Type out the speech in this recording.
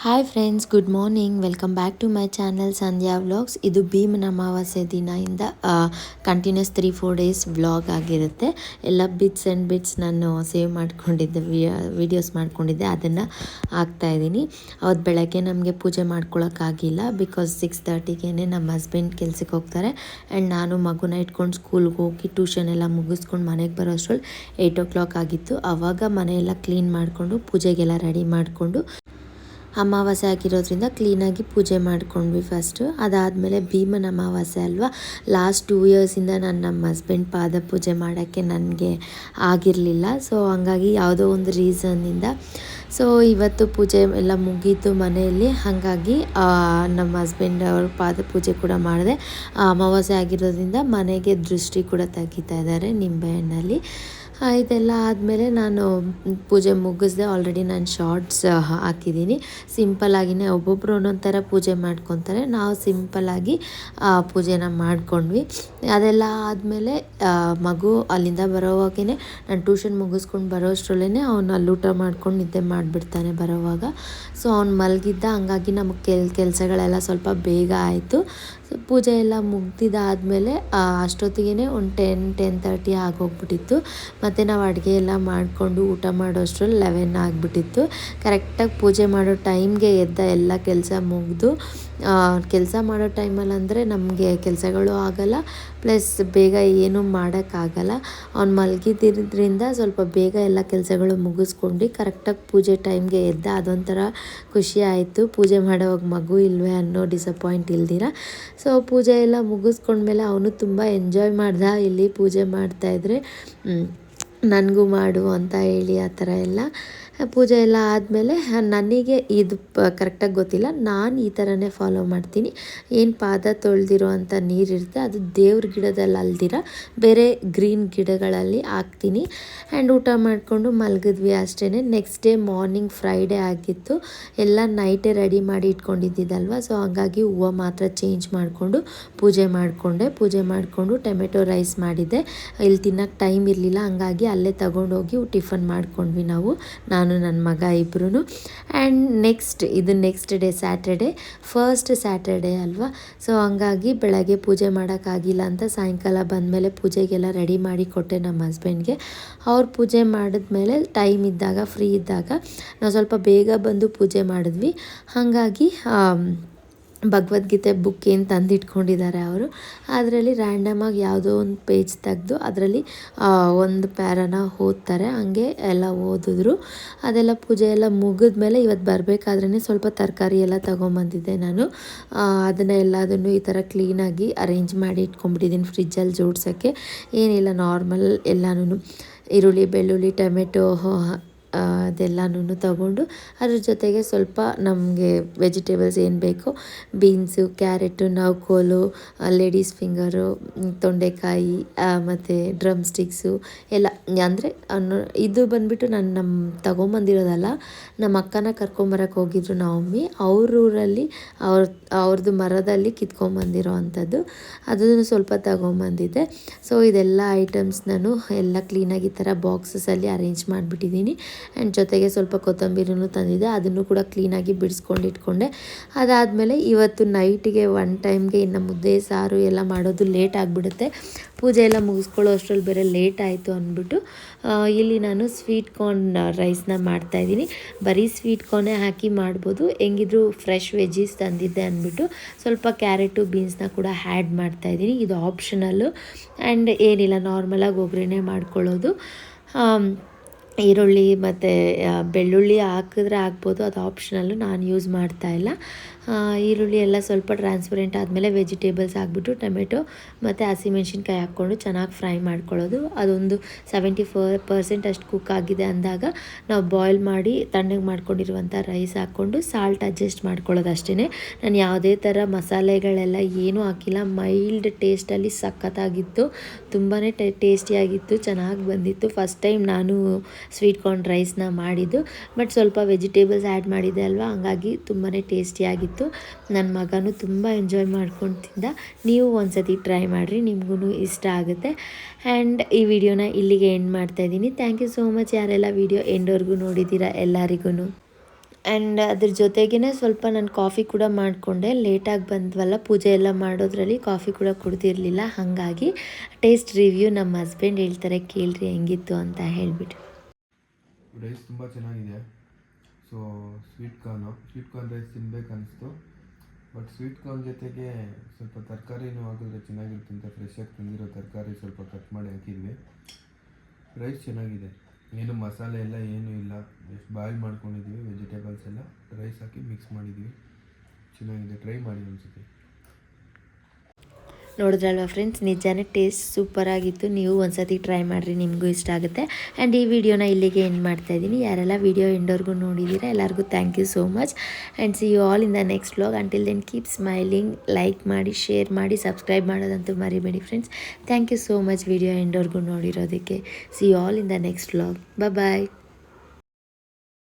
Hi friends, good morning. Welcome back to my channel Sandhya vlogs. ಇದು ಭೀಮನ ಅಮಾವಾಸ್ಯೆ ದಿನದಿಂದ ಕಂಟಿನ್ಯೂಸ್ 3-4 ಡೇಸ್ ವ್ಲಾಗ್ ಆಗಿರುತ್ತೆ. ಎಲ್ಲ ಬಿಟ್ಸ್ ಆ್ಯಂಡ್ ಬಿಟ್ಸ್ ನಾನು ಸೇವ್ ಮಾಡ್ಕೊಂಡಿದ್ದೆ, ವೀಡಿಯೋಸ್ ಮಾಡ್ಕೊಂಡಿದ್ದೆ, ಅದನ್ನು ಹಾಕ್ತಾಯಿದ್ದೀನಿ. ಅವತ್ತು ಬೆಳಗ್ಗೆ ನಮಗೆ ಪೂಜೆ ಮಾಡ್ಕೊಳ್ಳೋಕ್ಕಾಗಿಲ್ಲ. ಬಿಕಾಸ್ 6:30ಗೆ ನಮ್ಮ ಹಸ್ಬೆಂಡ್ ಕೆಲ್ಸಕ್ಕೆ ಹೋಗ್ತಾರೆ. ಆ್ಯಂಡ್ ನಾನು ಮಗುನ ಇಟ್ಕೊಂಡು ಸ್ಕೂಲ್ಗೆ ಹೋಗಿ ಟ್ಯೂಷನ್ ಎಲ್ಲ ಮುಗಿಸ್ಕೊಂಡು ಮನೆಗೆ ಬರೋ ಅಷ್ಟರಲ್ಲಿ 8 o'clock ಆಗಿತ್ತು. ಆವಾಗ ಮನೆಯೆಲ್ಲ ಕ್ಲೀನ್ ಮಾಡಿಕೊಂಡು ಪೂಜೆಗೆಲ್ಲ ರೆಡಿ ಮಾಡಿಕೊಂಡು ಅಮಾವಾಸ್ಯೆ ಆಗಿರೋದ್ರಿಂದ ಕ್ಲೀನಾಗಿ ಪೂಜೆ ಮಾಡ್ಕೊಂಡ್ವಿ ಫಸ್ಟು. ಅದಾದಮೇಲೆ ಭೀಮನ ಅಮಾವಾಸ್ಯೆ ಅಲ್ವಾ, ಲಾಸ್ಟ್ 2 yearsಯಿಂದ ನಾನು ನಮ್ಮ ಹಸ್ಬೆಂಡ್ ಪಾದ ಪೂಜೆ ಮಾಡೋಕ್ಕೆ ನನಗೆ ಆಗಿರಲಿಲ್ಲ. ಸೊ ಹಂಗಾಗಿ ಯಾವುದೋ ಒಂದು ರೀಸನ್ನಿಂದ ಇವತ್ತು ಪೂಜೆ ಎಲ್ಲ ಮುಗೀತು ಮನೆಯಲ್ಲಿ. ಹಾಗಾಗಿ ನಮ್ಮ ಹಸ್ಬೆಂಡ್ ಅವ್ರ ಪಾದ ಪೂಜೆ ಕೂಡ ಮಾಡಿದೆ. ಅಮಾವಾಸ್ಯೆ ಆಗಿರೋದ್ರಿಂದ ಮನೆಗೆ ದೃಷ್ಟಿ ಕೂಡ ತೆಗಿತಾ ಇದ್ದಾರೆ ನಿಂಬೆಹಣ್ಣಲ್ಲಿ. ಇದೆಲ್ಲ ಆದಮೇಲೆ ನಾನು ಪೂಜೆ ಮುಗಿಸ್ದೆ. ಆಲ್ರೆಡಿ ನಾನು ಶಾರ್ಟ್ಸ್ ಹಾಕಿದ್ದೀನಿ. ಸಿಂಪಲ್ಲಾಗಿಯೇ ಒಬ್ಬೊಬ್ಬರು ಒಂದೊಂದು ಥರ ಪೂಜೆ ಮಾಡ್ಕೊತಾರೆ. ನಾವು ಸಿಂಪಲ್ಲಾಗಿ ಪೂಜೆನ ಮಾಡ್ಕೊಂಡ್ವಿ. ಅದೆಲ್ಲ ಆದಮೇಲೆ ಮಗು ಅಲ್ಲಿಂದ ಬರೋವಾಗೇ ನಾನು ಟ್ಯೂಷನ್ ಮುಗಿಸ್ಕೊಂಡು ಬರೋ ಅಷ್ಟರಲ್ಲೇ ಅವನು ಅಲ್ಲಿ ಊಟ ಮಾಡ್ಕೊಂಡು ನಿದ್ದೆ ಮಾಡಿಬಿಡ್ತಾನೆ ಬರೋವಾಗ. ಸೊ ಅವ್ನು ಮಲಗಿದ್ದ, ಹಂಗಾಗಿ ನಮಗೆ ಕೆಲಸಗಳೆಲ್ಲ ಸ್ವಲ್ಪ ಬೇಗ ಆಯಿತು. ಪೂಜೆ ಎಲ್ಲ ಮುಗ್ದಿದ್ದಾದಮೇಲೆ ಅಷ್ಟೊತ್ತಿಗೆ ಒಂದು 10-10:30 ಆಗೋಗ್ಬಿಟ್ಟಿತ್ತು. ಮತ್ತು ನಾವು ಅಡುಗೆ ಎಲ್ಲ ಮಾಡಿಕೊಂಡು ಊಟ ಮಾಡೋ ಅಷ್ಟರಲ್ಲಿ 11 ಆಗಿಬಿಟ್ಟಿತ್ತು. ಕರೆಕ್ಟಾಗಿ ಪೂಜೆ ಮಾಡೋ ಟೈಮ್ಗೆ ಎದ್ದ ಎಲ್ಲ ಕೆಲಸ ಮುಗಿದು, ಕೆಲಸ ಮಾಡೋ ಟೈಮಲ್ಲಿ ಅಂದರೆ ನಮಗೆ ಕೆಲಸಗಳು ಆಗೋಲ್ಲ, ಪ್ಲಸ್ ಬೇಗ ಏನೂ ಮಾಡೋಕ್ಕಾಗಲ್ಲ. ಅವ್ನು ಮಲಗಿದ್ದಿದ್ದರಿಂದ ಸ್ವಲ್ಪ ಬೇಗ ಎಲ್ಲ ಕೆಲಸಗಳು ಮುಗಿಸ್ಕೊಂಡು ಕರೆಕ್ಟಾಗಿ ಪೂಜೆ ಟೈಮ್ಗೆ ಎದ್ದ. ಅದೊಂಥರ ಖುಷಿ ಆಯಿತು, ಪೂಜೆ ಮಾಡೋವಾಗ ಮಗು ಇಲ್ವೇ ಅನ್ನೋ ಡಿಸಪಾಯಿಂಟ್ ಇಲ್ದಿರ. ಸೊ ಪೂಜೆ ಎಲ್ಲ ಮುಗಿಸ್ಕೊಂಡ್ಮೇಲೆ ಅವನು ತುಂಬ ಎಂಜಾಯ್ ಮಾಡ್ದ. ಇಲ್ಲಿ ಪೂಜೆ ಮಾಡ್ತಾಯಿದ್ರೆ ನನಗೂ ಮಾಡು ಅಂತ ಹೇಳಿ ಆ ಥರ ಎಲ್ಲ. ಪೂಜೆ ಎಲ್ಲ ಆದಮೇಲೆ ನನಗೆ ಇದು ಕರೆಕ್ಟಾಗಿ ಗೊತ್ತಿಲ್ಲ, ನಾನು ಈ ಥರನೇ ಫಾಲೋ ಮಾಡ್ತೀನಿ. ಏನು ಪಾದ ತೊಳೆದಿರೋ ಅಂಥ ನೀರಿರುತ್ತೆ ಅದು ದೇವ್ರ ಗಿಡದಲ್ಲಿ ಅಲ್ದಿರ ಬೇರೆ ಗ್ರೀನ್ ಗಿಡಗಳಲ್ಲಿ ಹಾಕ್ತೀನಿ. ಆ್ಯಂಡ್ ಊಟ ಮಾಡಿಕೊಂಡು ಮಲಗಿದ್ವಿ ಅಷ್ಟೇ. ನೆಕ್ಸ್ಟ್ ಡೇ ಮಾರ್ನಿಂಗ್ ಫ್ರೈಡೇ ಆಗಿತ್ತು. ಎಲ್ಲ ನೈಟೇ ರೆಡಿ ಮಾಡಿ ಇಟ್ಕೊಂಡಿದ್ದಿದ್ದಲ್ವ. ಸೊ ಹಾಗಾಗಿ ಹೂವು ಮಾತ್ರ ಚೇಂಜ್ ಮಾಡಿಕೊಂಡು ಪೂಜೆ ಮಾಡಿಕೊಂಡು ಟೊಮೆಟೊ ರೈಸ್ ಮಾಡಿದ್ದೆ. ಇಲ್ಲಿ ತಿನ್ನೋಕ್ಕೆ ಟೈಮ್ ಇರಲಿಲ್ಲ, ಹಂಗಾಗಿ ಅಲ್ಲೇ ತಗೊಂಡೋಗಿ ಟಿಫನ್ ಮಾಡ್ಕೊಂಡ್ವಿ ನಾನು ನನ್ನ ಮಗ ಇಬ್ಬರೂ. And next day Saturday, first Saturday ಅಲ್ವಾ. ಸೊ ಹಂಗಾಗಿ ಬೆಳಗ್ಗೆ ಪೂಜೆ ಮಾಡೋಕ್ಕಾಗಿಲ್ಲ ಅಂತ ಸಾಯಂಕಾಲ ಬಂದಮೇಲೆ ಪೂಜೆಗೆಲ್ಲ ರೆಡಿ ಮಾಡಿ ಕೊಟ್ಟೆ ನಮ್ಮ ಹಸ್ಬೆಂಡ್ಗೆ. ಅವ್ರು ಪೂಜೆ ಮಾಡಿದ್ಮೇಲೆ ಟೈಮ್ ಇದ್ದಾಗ, ಫ್ರೀ ಇದ್ದಾಗ ನಾವು ಸ್ವಲ್ಪ ಬೇಗ ಬಂದು ಪೂಜೆ ಮಾಡಿದ್ವಿ. ಹಾಗಾಗಿ ಭಗವದ್ಗೀತೆ ಬುಕ್ ಏನು ತಂದಿಟ್ಕೊಂಡಿದ್ದಾರೆ ಅವರು, ಅದರಲ್ಲಿ ರ್ಯಾಂಡಮಾಗಿ ಯಾವುದೋ ಒಂದು ಪೇಜ್ ತೆಗೆದು ಅದರಲ್ಲಿ ಒಂದು ಪ್ಯಾರನ ಓದ್ತಾರೆ. ಹಂಗೆ ಎಲ್ಲ ಓದಿದ್ರು. ಅದೆಲ್ಲ ಪೂಜೆ ಎಲ್ಲ ಮುಗಿದ್ಮೇಲೆ ಇವತ್ತು ಬರಬೇಕಾದ್ರೇ ಸ್ವಲ್ಪ ತರಕಾರಿ ಎಲ್ಲ ತೊಗೊಂಬಂದಿದ್ದೆ ನಾನು. ಅದನ್ನು ಈ ಥರ ಕ್ಲೀನಾಗಿ ಅರೇಂಜ್ ಮಾಡಿ ಇಟ್ಕೊಂಡ್ಬಿಟ್ಟಿದ್ದೀನಿ ಫ್ರಿಜ್ಜಲ್ಲಿ ಜೋಡ್ಸೋಕ್ಕೆ. ಏನಿಲ್ಲ, ನಾರ್ಮಲ್ ಎಲ್ಲನೂ ಈರುಳ್ಳಿ, ಬೆಳ್ಳುಳ್ಳಿ, ಟೊಮೆಟೊ ಅದೆಲ್ಲನೂ ತಗೊಂಡು ಅದ್ರ ಜೊತೆಗೆ ಸ್ವಲ್ಪ ನಮಗೆ ವೆಜಿಟೇಬಲ್ಸ್ ಏನು ಬೇಕೋ, ಬೀನ್ಸು, ಕ್ಯಾರೆಟು, ನೌಕೋಲು, ಲೇಡೀಸ್ ಫಿಂಗರು, ತೊಂಡೆಕಾಯಿ ಮತ್ತು ಡ್ರಮ್ ಸ್ಟಿಕ್ಸು ಎಲ್ಲ. ಅಂದರೆ ಇದು ಬಂದುಬಿಟ್ಟು ನಾನು ತೊಗೊಂಬಂದಿರೋದಲ್ಲ, ನಮ್ಮ ಅಕ್ಕನ ಕರ್ಕೊಂಬರಕ್ಕೆ ಹೋಗಿದ್ರು ನಮ್ಮಮ್ಮಿ. ಅವ್ರ ಊರಲ್ಲಿ ಅವ್ರದ್ದು ಮರದಲ್ಲಿ ಕಿತ್ಕೊಂಬಂದಿರೋ ಅಂಥದ್ದು, ಅದನ್ನು ಸ್ವಲ್ಪ ತಗೊಂಬಂದಿದ್ದೆ. ಸೊ ಇದೆಲ್ಲ ಐಟಮ್ಸ್ ನಾನು ಎಲ್ಲ ಕ್ಲೀನಾಗಿ ಈ ಥರ ಬಾಕ್ಸಸಲ್ಲಿ ಅರೇಂಜ್ ಮಾಡಿಬಿಟ್ಟಿದ್ದೀನಿ. ಆ್ಯಂಡ್ ಜೊತೆಗೆ ಸ್ವಲ್ಪ ಕೊತ್ತಂಬರಿನೂ ತಂದಿದ್ದೆ, ಅದನ್ನು ಕೂಡ ಕ್ಲೀನಾಗಿ ಬಿಡಿಸ್ಕೊಂಡು ಇಟ್ಕೊಂಡೆ. ಅದಾದಮೇಲೆ ಇವತ್ತು ನೈಟಿಗೆ 1 ಟೈಮ್ಗೆ ಇನ್ನು ಮುದ್ದೆ ಸಾರು ಎಲ್ಲ ಮಾಡೋದು ಲೇಟ್ ಆಗಿಬಿಡುತ್ತೆ. ಪೂಜೆ ಎಲ್ಲ ಮುಗಿಸ್ಕೊಳ್ಳೋ ಅಷ್ಟರಲ್ಲಿ ಬೇರೆ ಲೇಟ್ ಆಯಿತು ಅಂದ್ಬಿಟ್ಟು ಇಲ್ಲಿ ನಾನು ಸ್ವೀಟ್ ಕಾರ್ನ್ ರೈಸ್ನ ಮಾಡ್ತಾಯಿದ್ದೀನಿ. ಬರೀ ಸ್ವೀಟ್ ಕಾರ್ನೇ ಹಾಕಿ ಮಾಡ್ಬೋದು, ಹೆಂಗಿದ್ರು ಫ್ರೆಶ್ ವೆಜ್ಜೀಸ್ ತಂದಿದ್ದೆ ಅಂದ್ಬಿಟ್ಟು ಸ್ವಲ್ಪ ಕ್ಯಾರೆಟು, ಬೀನ್ಸ್ನ ಕೂಡ ಆ್ಯಡ್ ಮಾಡ್ತಾಯಿದ್ದೀನಿ. ಇದು ಆಪ್ಷನಲ್ಲು. ಆ್ಯಂಡ್ ಏನಿಲ್ಲ, ನಾರ್ಮಲಾಗಿ ಒಗ್ಗರಣೆ ಮಾಡ್ಕೊಳ್ಳೋದು. ಈರುಳ್ಳಿ ಮತ್ತು ಬೆಳ್ಳುಳ್ಳಿ ಹಾಕಿದ್ರೆ ಹಾಕ್ಬೋದು, ಅದು ಆಪ್ಷನಲ್ಲು, ನಾನು ಯೂಸ್ ಮಾಡ್ತಾಯಿಲ್ಲ. ಈರುಳ್ಳಿ ಎಲ್ಲ ಸ್ವಲ್ಪ ಟ್ರಾನ್ಸ್ಪರೆಂಟ್ ಆದಮೇಲೆ ವೆಜಿಟೇಬಲ್ಸ್ ಹಾಕ್ಬಿಟ್ಟು ಟೊಮೆಟೊ ಮತ್ತು ಹಸಿಮೆಣ್ಸಿನ್ಕಾಯಿ ಹಾಕ್ಕೊಂಡು ಚೆನ್ನಾಗಿ ಫ್ರೈ ಮಾಡ್ಕೊಳ್ಳೋದು. ಅದೊಂದು 74% ಅಷ್ಟು ಕುಕ್ ಆಗಿದೆ ಅಂದಾಗ ನಾವು ಬಾಯ್ಲ್ ಮಾಡಿ ತಣ್ಣಗೆ ಮಾಡ್ಕೊಂಡಿರುವಂಥ ರೈಸ್ ಹಾಕ್ಕೊಂಡು ಸಾಲ್ಟ್ ಅಡ್ಜಸ್ಟ್ ಮಾಡ್ಕೊಳ್ಳೋದು ಅಷ್ಟೇ. ನಾನು ಯಾವುದೇ ಥರ ಮಸಾಲೆಗಳೆಲ್ಲ ಏನೂ ಹಾಕಿಲ್ಲ. ಮೈಲ್ಡ್ ಟೇಸ್ಟಲ್ಲಿ ಸಖತ್ತಾಗಿತ್ತು, ತುಂಬಾ ಟೇಸ್ಟಿಯಾಗಿತ್ತು, ಚೆನ್ನಾಗಿ ಬಂದಿತ್ತು. ಫಸ್ಟ್ ಟೈಮ್ ನಾನು ಸ್ವೀಟ್ ಕಾರ್ನ್ ರೈಸ್ನ ಮಾಡಿದ್ದು. ಬಟ್ ಸ್ವಲ್ಪ ವೆಜಿಟೇಬಲ್ಸ್ ಆ್ಯಡ್ ಮಾಡಿದೆ ಅಲ್ವಾ, ಹಂಗಾಗಿ ತುಂಬಾ ಟೇಸ್ಟಿಯಾಗಿತ್ತು. ನನ್ನ ಮಗನೂ ತುಂಬ ಎಂಜಾಯ್ ಮಾಡ್ಕೊಂಡು ತಿಂದ. ನೀವು ಒಂದ್ಸತಿ ಟ್ರೈ ಮಾಡಿರಿ, ನಿಮಗೂ ಇಷ್ಟ ಆಗುತ್ತೆ. ಆ್ಯಂಡ್ ಈ ವಿಡಿಯೋನ ಇಲ್ಲಿಗೆ ಎಂಡ್ ಮಾಡ್ತಾಯಿದ್ದೀನಿ. ಥ್ಯಾಂಕ್ ಯು ಸೋ ಮಚ್ ಯಾರೆಲ್ಲ ವಿಡಿಯೋ ಎಂಡ್ವರೆಗೂ ನೋಡಿದ್ದೀರಾ ಎಲ್ಲರಿಗೂ. ಆ್ಯಂಡ್ ಅದ್ರ ಜೊತೆಗೇ ಸ್ವಲ್ಪ ನಾನು ಕಾಫಿ ಕೂಡ ಮಾಡಿಕೊಂಡೆ. ಲೇಟಾಗಿ ಬಂದ್ವಲ್ಲ, ಪೂಜೆ ಎಲ್ಲ ಮಾಡೋದ್ರಲ್ಲಿ ಕಾಫಿ ಕೂಡ ಕುಡ್ದಿರಲಿಲ್ಲ. ಹಾಗಾಗಿ ಟೇಸ್ಟ್ ರಿವ್ಯೂ ನಮ್ಮ ಹಸ್ಬೆಂಡ್ ಹೇಳ್ತಾರೆ, ಕೇಳ್ರಿ ಹೆಂಗಿತ್ತು ಅಂತ ಹೇಳಿಬಿಟ್ಟು. ರೈಸ್ ತುಂಬ ಚೆನ್ನಾಗಿದೆ. ಸೊ ಸ್ವೀಟ್ ಕಾರ್ನ್ ರೈಸ್ ತಿನ್ಬೇಕು ಅನಿಸ್ತು. ಬಟ್ ಸ್ವೀಟ್ ಕಾರ್ನ್ ಜೊತೆಗೆ ಸ್ವಲ್ಪ ತರಕಾರಿನೂ ಹಾಕಿದ್ರೆ ಚೆನ್ನಾಗಿರುತ್ತೆ ಅಂತ ಫ್ರೆಶ್ಶಾಗಿ ತಿಂದಿರೋ ತರಕಾರಿ ಸ್ವಲ್ಪ ಕಟ್ ಮಾಡಿ ಹಾಕಿದ್ವಿ. ರೈಸ್ ಚೆನ್ನಾಗಿದೆ, ಏನು ಮಸಾಲೆ ಎಲ್ಲ ಏನೂ ಇಲ್ಲ, ಜಸ್ಟ್ ಬಾಯ್ಲ್ ಮಾಡ್ಕೊಂಡಿದ್ವಿ. ವೆಜಿಟೇಬಲ್ಸ್ ಎಲ್ಲ ರೈಸ್ ಹಾಕಿ ಮಿಕ್ಸ್ ಮಾಡಿದ್ವಿ. ಚೆನ್ನಾಗಿದೆ, ಟ್ರೈ ಮಾಡಿ ಅನಿಸುತ್ತೆ. ನೋಡಿದ್ರಲ್ವ ಫ್ರೆಂಡ್ಸ್, ನಿಜಾನೇ ಟೇಸ್ಟ್ ಸೂಪರಾಗಿತ್ತು. ನೀವು ಒಂದ್ಸತಿ ಟ್ರೈ ಮಾಡಿರಿ, ನಿಮಗೂ ಇಷ್ಟ ಆಗುತ್ತೆ. ಆ್ಯಂಡ್ ಈ ವಿಡಿಯೋನ ಇಲ್ಲಿಗೆ ಎಂಡ್ ಮಾಡ್ತಾಯಿದ್ದೀನಿ. ಯಾರೆಲ್ಲ ವಿಡಿಯೋ ಎಂಡವರೆಗೂ ನೋಡಿದ್ದೀರಾ ಎಲ್ಲರಿಗೂ thank you so much. And see you all in the next vlog. Until then keep smiling. Like ಮಾಡಿ, ಶೇರ್ ಮಾಡಿ, ಸಬ್ಸ್ಕ್ರೈಬ್ ಮಾಡೋದಂತೂ ಮರಿಬೇಡಿ friends. Thank you so much video ಎಂಡವರೆಗೂ ನೋಡಿರೋದಕ್ಕೆ. See you all in the next vlog. Bye.